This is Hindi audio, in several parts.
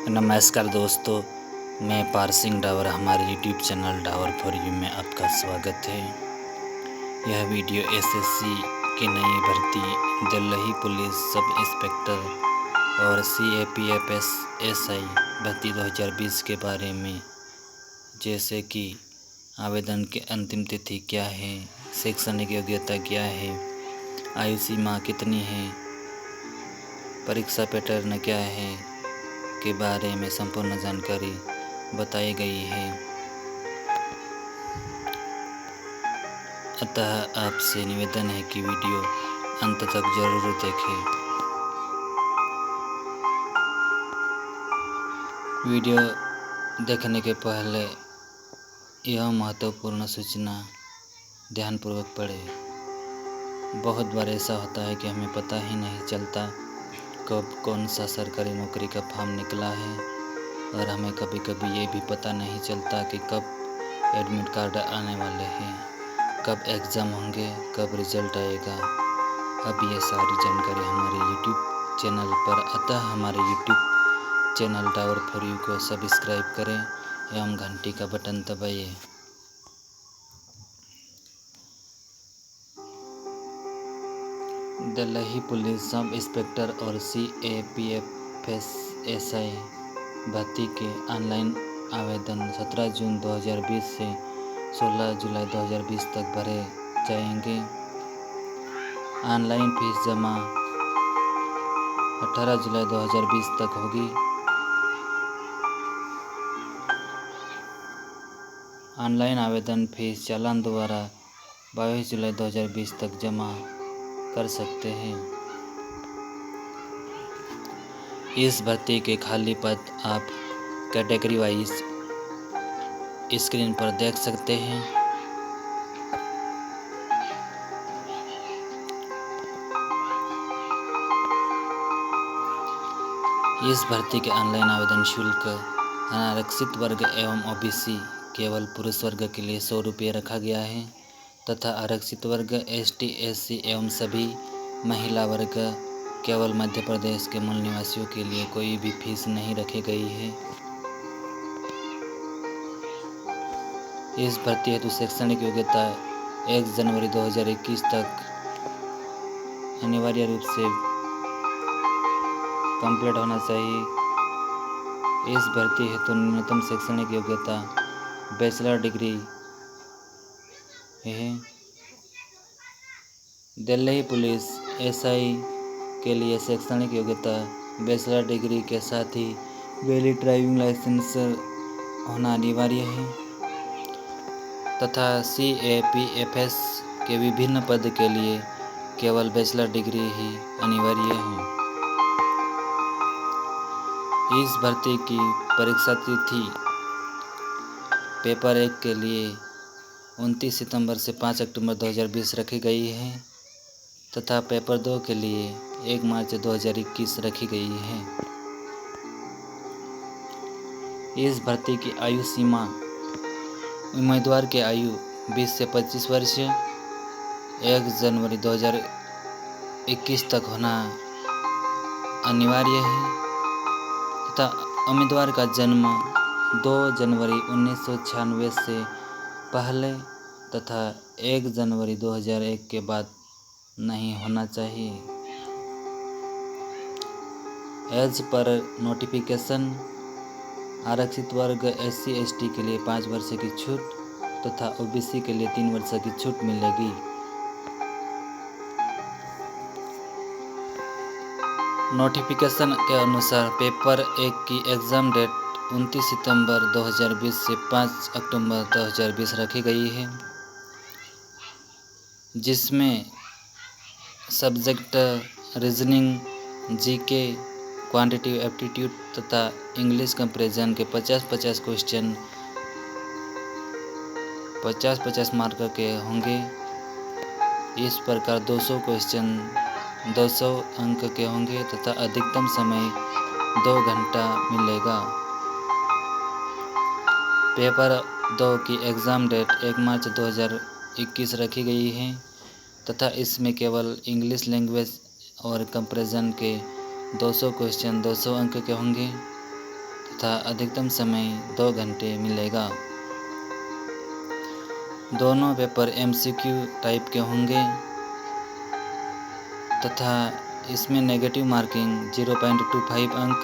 नमस्कार दोस्तों, मैं पार सिंह डावर हमारे YouTube channel Dawar for you में आपका स्वागत है। यह वीडियो एसएससी की नई भर्ती दिल्ली पुलिस सब इंस्पेक्टर और सीएपीएफएस एसआई भर्ती 2020 के बारे में, जैसे कि आवेदन की अंतिम तिथि क्या है, शैक्षणिक योग्यता क्या है, आयु सीमा कितनी है, परीक्षा पैटर्न क्या है के बारे में संपूर्ण जानकारी बताई गई है। अतः आपसे निवेदन है कि वीडियो अंत तक जरूर देखें। वीडियो देखने के पहले यह महत्वपूर्ण सूचना ध्यानपूर्वक पढ़ें। बहुत बार ऐसा होता है कि हमें पता ही नहीं चलता कब कौन सा सरकारी नौकरी का फॉर्म निकला है, और हमें कभी कभी ये भी पता नहीं चलता कि कब एडमिट कार्ड आने वाले हैं, कब एग्ज़ाम होंगे, कब रिजल्ट आएगा। अब ये सारी जानकारी हमारे यूट्यूब चैनल पर, अतः हमारे YouTube channel Dawar for you को सब्सक्राइब करें एवं घंटी का बटन दबाइए। दिल्ली पुलिस सब इंस्पेक्टर और सीएपीएफएस एसआई भर्ती के ऑनलाइन आवेदन 17 जून 2020 से 16 जुलाई 2020 तक भरे जाएंगे। ऑनलाइन फीस जमा 18 जुलाई 2020 तक होगी। ऑनलाइन आवेदन फीस चालान द्वारा 22 जुलाई 2020 तक जमा कर सकते हैं। इस भर्ती के खाली पद आप कैटेगरी वाइज स्क्रीन पर देख सकते हैं। इस भर्ती के ऑनलाइन आवेदन शुल्क अनारक्षित वर्ग एवं ओबीसी केवल पुरुष वर्ग के लिए 100 रुपये रखा गया है, तथा आरक्षित वर्ग एसटी एससी एवं सभी महिला वर्ग केवल मध्य प्रदेश के मूल निवासियों के लिए कोई भी फीस नहीं रखी गई है। इस भर्ती हेतु शैक्षणिक योग्यता 1 जनवरी 2021 तक अनिवार्य रूप से कंप्लीट होना चाहिए। इस भर्ती हेतु न्यूनतम शैक्षणिक योग्यता बैचलर डिग्री है। दिल्ली पुलिस एसआई के लिए शैक्षणिक योग्यता बैचलर डिग्री के साथ ही वैलिड ड्राइविंग लाइसेंस होना अनिवार्य है, तथा सीएपीएफएस के विभिन्न पद के लिए केवल बैचलर डिग्री ही अनिवार्य है। इस भर्ती की परीक्षा तिथि पेपर 1 के लिए 29 सितंबर से 5 अक्टूबर 2020 रखी गई है, तथा पेपर 2 के लिए 1 मार्च 2021 रखी गई है। इस भर्ती की आयु सीमा उम्मीदवार की आयु 20 से 25 वर्ष 1 जनवरी 2021 तक होना अनिवार्य है, तथा उम्मीदवार का जन्म 2 जनवरी 1996 से पहले तथा 1 जनवरी 2001 के बाद नहीं होना चाहिए। एज पर नोटिफिकेशन आरक्षित वर्ग एससी एसटी के लिए 5 वर्ष की छूट तथा ओबीसी के लिए 3 वर्ष की छूट मिलेगी। नोटिफिकेशन के अनुसार पेपर 1 की एग्ज़ाम डेट 29 सितंबर 2020 से 5 अक्टूबर 2020 रखी गई है, जिसमें subject reasoning, GK, quantitative aptitude तथा इंग्लिश कंपैरिजन के 50-50 क्वेश्चन 50-50 मार्क के होंगे। इस प्रकार 200 क्वेश्चन 200 अंक के होंगे, तथा अधिकतम समय 2 घंटा मिलेगा। पेपर 2 की एग्ज़ाम डेट 1 मार्च 2021 रखी गई है, तथा इसमें केवल इंग्लिश लैंग्वेज और कंपैरिजन के 200 क्वेश्चन 200 अंक के होंगे। तथा अधिकतम समय 2 घंटे मिलेगा। दोनों पेपर MCQ टाइप के होंगे तथा इसमें नेगेटिव मार्किंग 0.25 अंक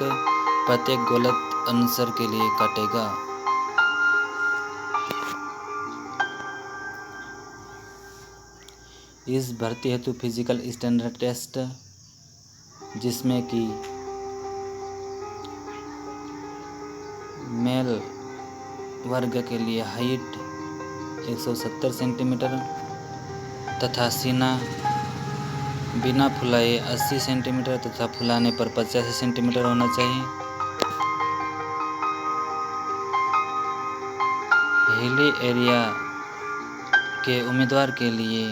प्रत्येक गलत आंसर के लिए काटेगा। इस भर्ती हेतु फिजिकल स्टैंडर्ड टेस्ट, जिसमें कि मेल वर्ग के लिए हाइट 170 सेंटीमीटर तथा सीना बिना फुलाए 80 सेंटीमीटर तथा फुलाने पर 85 सेंटीमीटर होना चाहिए। हिली एरिया के उम्मीदवार के लिए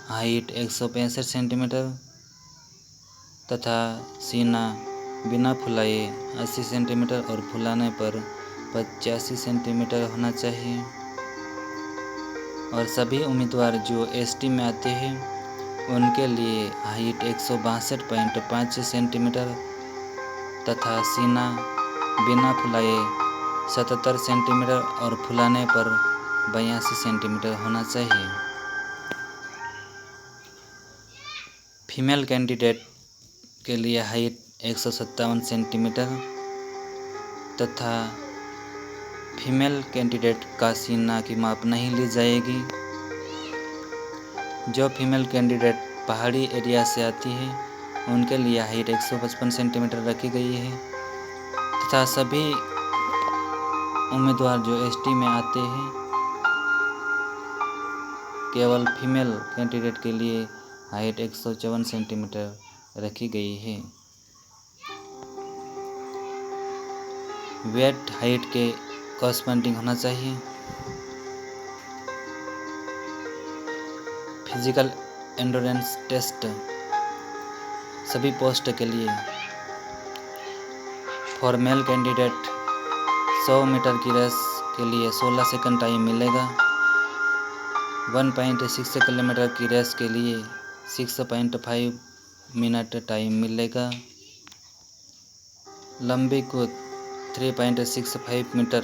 हाइट 165 सेंटीमीटर तथा सीना बिना फुलाए 80 सेंटीमीटर और फुलाने पर 85 सेंटीमीटर होना चाहिए। और सभी उम्मीदवार जो ST में आते हैं उनके लिए हाइट 162.5 सेंटीमीटर तथा सीना बिना फुलाए 77 सेंटीमीटर और फुलाने पर 82 सेंटीमीटर होना चाहिए। फीमेल कैंडिडेट के लिए हाइट 157 सेंटीमीटर तथा फीमेल कैंडिडेट का सीना की माप नहीं ली जाएगी। जो फीमेल कैंडिडेट पहाड़ी एरिया से आती है उनके लिए हाइट 155 सेंटीमीटर रखी गई है तथा सभी उम्मीदवार जो ST में आते हैं केवल फीमेल कैंडिडेट के लिए हाइट 154 सेंटीमीटर रखी गई है। वेट हाइट के कॉरस्पॉन्डिंग होना चाहिए। फिजिकल एंडोरेंस टेस्ट सभी पोस्ट के लिए फॉर मेल कैंडिडेट 100 मीटर की रेस के लिए 16 सेकंड टाइम मिलेगा। 1.6 किलोमीटर की रेस के लिए 6.5 मिनट टाइम मिलेगा। लंबी कूद 3.65 मीटर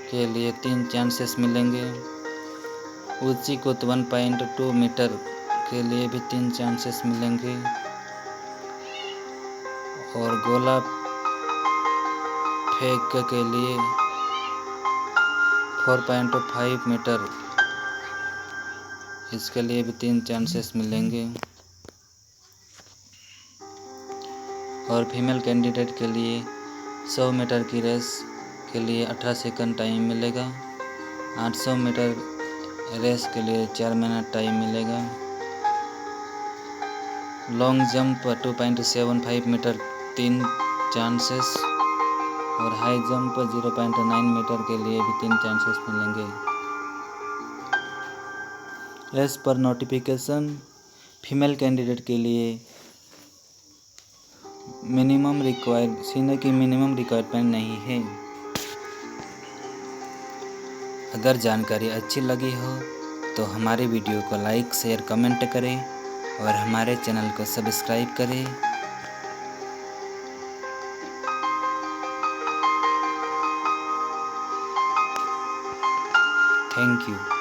के लिए 3 चांसेस मिलेंगे। ऊंची कूद 1.2 मीटर के लिए भी 3 चांसेस मिलेंगे और गोला फेंक के लिए 4.5 मीटर इसके लिए भी 3 चांसेस मिलेंगे। और फीमेल कैंडिडेट के लिए 100 मीटर की रेस के लिए 18 सेकंड टाइम मिलेगा। 800 मीटर रेस के लिए 4 मिनट टाइम मिलेगा। लॉन्ग जंप 2.75 मीटर 3 चांसेस और हाई जंप 0.9 मीटर के लिए भी 3 चांसेस मिलेंगे। As per notification female candidate के लिए सीने की मिनिमम रिक्वायरमेंट नहीं है। अगर जानकारी अच्छी लगी हो तो हमारे वीडियो को लाइक शेयर कमेंट करें और हमारे चैनल को सब्सक्राइब करें। Thank you.